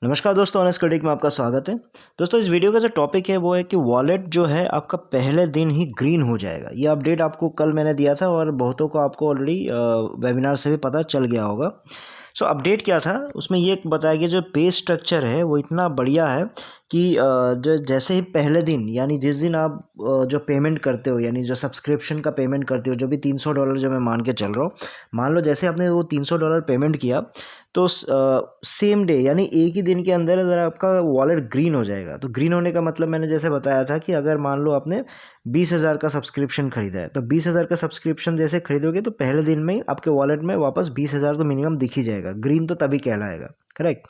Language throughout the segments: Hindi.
नमस्कार दोस्तों, ऑनेस्ट क्रिटिक में आपका स्वागत है। दोस्तों, इस वीडियो का जो टॉपिक है वो है कि वॉलेट जो है आपका पहले दिन ही ग्रीन हो जाएगा। ये अपडेट आपको कल मैंने दिया था और बहुतों को आपको ऑलरेडी वेबिनार से भी पता चल गया होगा। सो अपडेट क्या था, उसमें ये बताया गया जो पे स्ट्रक्चर है वो इतना बढ़िया है कि जो जैसे ही पहले दिन यानी जिस दिन आप जो पेमेंट करते हो, यानी जो सब्सक्रिप्शन का पेमेंट करते हो, जो भी $300 जो मैं मान के चल रहा हूँ, मान लो जैसे आपने वो $300 पेमेंट किया तो सेम डे यानी एक ही दिन के अंदर अगर आपका वॉलेट ग्रीन हो जाएगा। तो ग्रीन होने का मतलब मैंने जैसे बताया था कि अगर मान लो आपने 20,000 का सब्सक्रिप्शन खरीदा है, तो 20,000 का सब्सक्रिप्शन जैसे खरीदोगे तो पहले दिन में ही आपके वॉलेट में वापस 20,000 तो मिनिमम दिख ही जाएगा। ग्रीन तो तभी कहलाएगा, करेक्ट।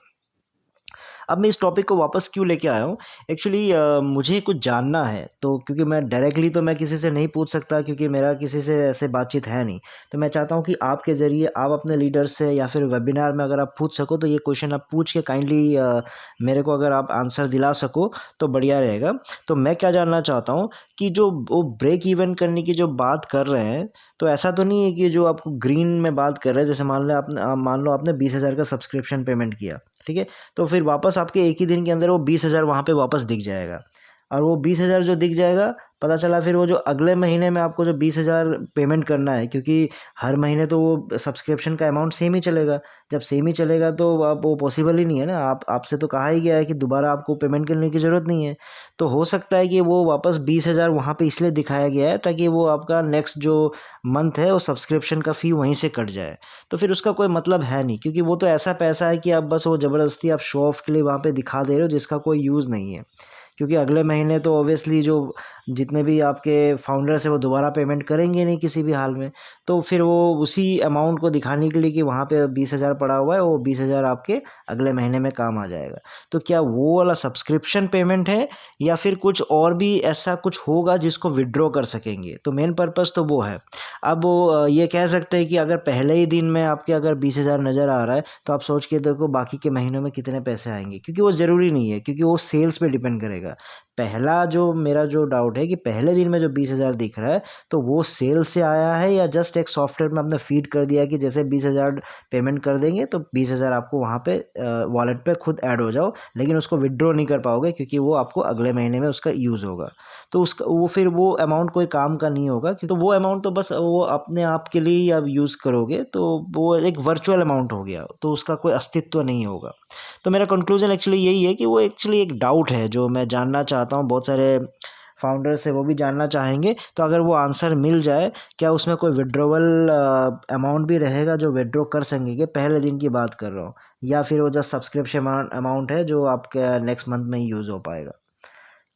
अब मैं इस टॉपिक को वापस क्यों लेके आया हूँ, एक्चुअली मुझे कुछ जानना है, तो क्योंकि मैं डायरेक्टली तो मैं किसी से नहीं पूछ सकता क्योंकि मेरा किसी से ऐसे बातचीत है नहीं। तो मैं चाहता हूँ कि आपके ज़रिए आप अपने लीडर से या फिर वेबिनार में अगर आप पूछ सको तो ये क्वेश्चन आप पूछ के काइंडली मेरे को अगर आप आंसर दिला सको तो बढ़िया रहेगा। तो मैं क्या जानना चाहता हूँ कि जो वो ब्रेक इवन करने की जो बात कर रहे हैं, तो ऐसा तो नहीं है कि जो आपको ग्रीन में बात कर रहे हैं, जैसे मान लो आपने 20,000 का सब्सक्रिप्शन पेमेंट किया, ठीक है। तो फिर वापस आपके एक ही दिन के अंदर वो 20,000 वहाँ पे वापस दिख जाएगा। और वो 20,000 जो दिख जाएगा, पता चला फिर वो जो अगले महीने में आपको जो 20,000 पेमेंट करना है, क्योंकि हर महीने तो वो सब्सक्रिप्शन का अमाउंट सेम ही चलेगा। जब सेम ही चलेगा तो आप वो पॉसिबल ही नहीं है ना। आपसे तो कहा ही गया है कि दोबारा आपको पेमेंट करने की ज़रूरत नहीं है। तो हो सकता है कि वो वापस 20,000 वहाँ पे इसलिए दिखाया गया है ताकि वो आपका नेक्स्ट जो मंथ है वो सब्सक्रिप्शन का फ़ी वहीं से कट जाए। तो फिर उसका कोई मतलब है नहीं, क्योंकि वो तो ऐसा पैसा है कि आप बस वो ज़बरदस्ती आप शो ऑफ के लिए वहाँ पे दिखा दे रहे हो, जिसका कोई यूज़ नहीं है। क्योंकि अगले महीने तो ऑब्वियसली जो जितने भी आपके फाउंडर्स हैं वो दोबारा पेमेंट करेंगे नहीं किसी भी हाल में। तो फिर वो उसी अमाउंट को दिखाने के लिए कि वहाँ पे 20,000 पड़ा हुआ है, वो 20,000 आपके अगले महीने में काम आ जाएगा। तो क्या वो वाला सब्सक्रिप्शन पेमेंट है या फिर कुछ और भी ऐसा कुछ होगा जिसको विड्रॉ कर सकेंगे? तो मेन पर्पज़ तो वो है। अब वो ये कह सकते हैं कि अगर पहले ही दिन में आपके अगर 20,000 नज़र आ रहा है तो आप सोच के देखो बाकी के महीनों में कितने पैसे आएंगे, क्योंकि वो ज़रूरी नहीं है, क्योंकि वो सेल्स पे डिपेंड करेगा। पहला जो मेरा जो डाउट है कि पहले दिन में जो 20,000 दिख रहा है तो वो सेल से आया है या जस्ट एक सॉफ्टवेयर में आपने फीड कर दिया कि जैसे 20,000 पेमेंट कर देंगे तो 20,000 आपको वहाँ पे वॉलेट पे खुद ऐड हो जाओ, लेकिन उसको विड्रॉ नहीं कर पाओगे क्योंकि वो आपको अगले महीने में उसका यूज़ होगा। तो उसका वो फिर वो अमाउंट कोई काम का नहीं होगा, क्योंकि तो वो अमाउंट तो बस वो अपने आप के लिए ही आप यूज़ करोगे, तो वो एक वर्चुअल अमाउंट हो गया, तो उसका कोई अस्तित्व नहीं होगा। तो मेरा कंक्लूजन एक्चुअली यही है कि वो एक्चुअली एक डाउट है जो मैं जानना चाहता हूँ, बहुत सारे फाउंडर्स है वो भी जानना चाहेंगे। तो अगर वो आंसर मिल जाए, क्या उसमें कोई विड्रॉवल अमाउंट भी रहेगा जो विड्रॉ कर सकेंगे? पहले दिन की बात कर रहा हूँ, या फिर वो जस्ट सब्सक्रिप्शन अमाउंट है जो आपके नेक्स्ट मंथ में ही यूज़ हो पाएगा?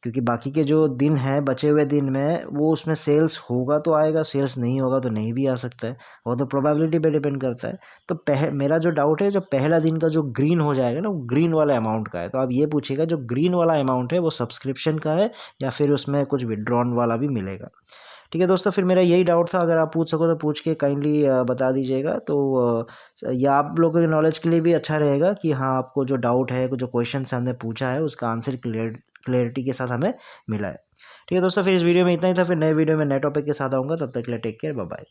क्योंकि बाकी के जो दिन हैं, बचे हुए दिन में, वो उसमें सेल्स होगा तो आएगा, सेल्स नहीं होगा तो नहीं भी आ सकता है। वो तो प्रोबेबिलिटी पे डिपेंड करता है। तो मेरा जो डाउट है, जो पहला दिन का जो ग्रीन हो जाएगा ना, वो ग्रीन वाला अमाउंट का है। तो आप ये पूछिएगा जो ग्रीन वाला अमाउंट है वो सब्सक्रिप्शन का है या फिर उसमें कुछ विड्रॉन वाला भी मिलेगा? ठीक है दोस्तों, फिर मेरा यही डाउट था। अगर आप पूछ सको तो पूछ के काइंडली बता दीजिएगा। तो ये आप लोगों के नॉलेज के लिए भी अच्छा रहेगा कि हाँ, आपको जो डाउट है, जो क्वेश्चन हमने पूछा है, उसका आंसर क्लियरिटी के साथ हमें मिला है। ठीक है दोस्तों, फिर इस वीडियो में इतना ही था। फिर नए वीडियो में नए टॉपिक के साथ आऊँगा। तब तक के लिए टेक केयर, बाय बाय।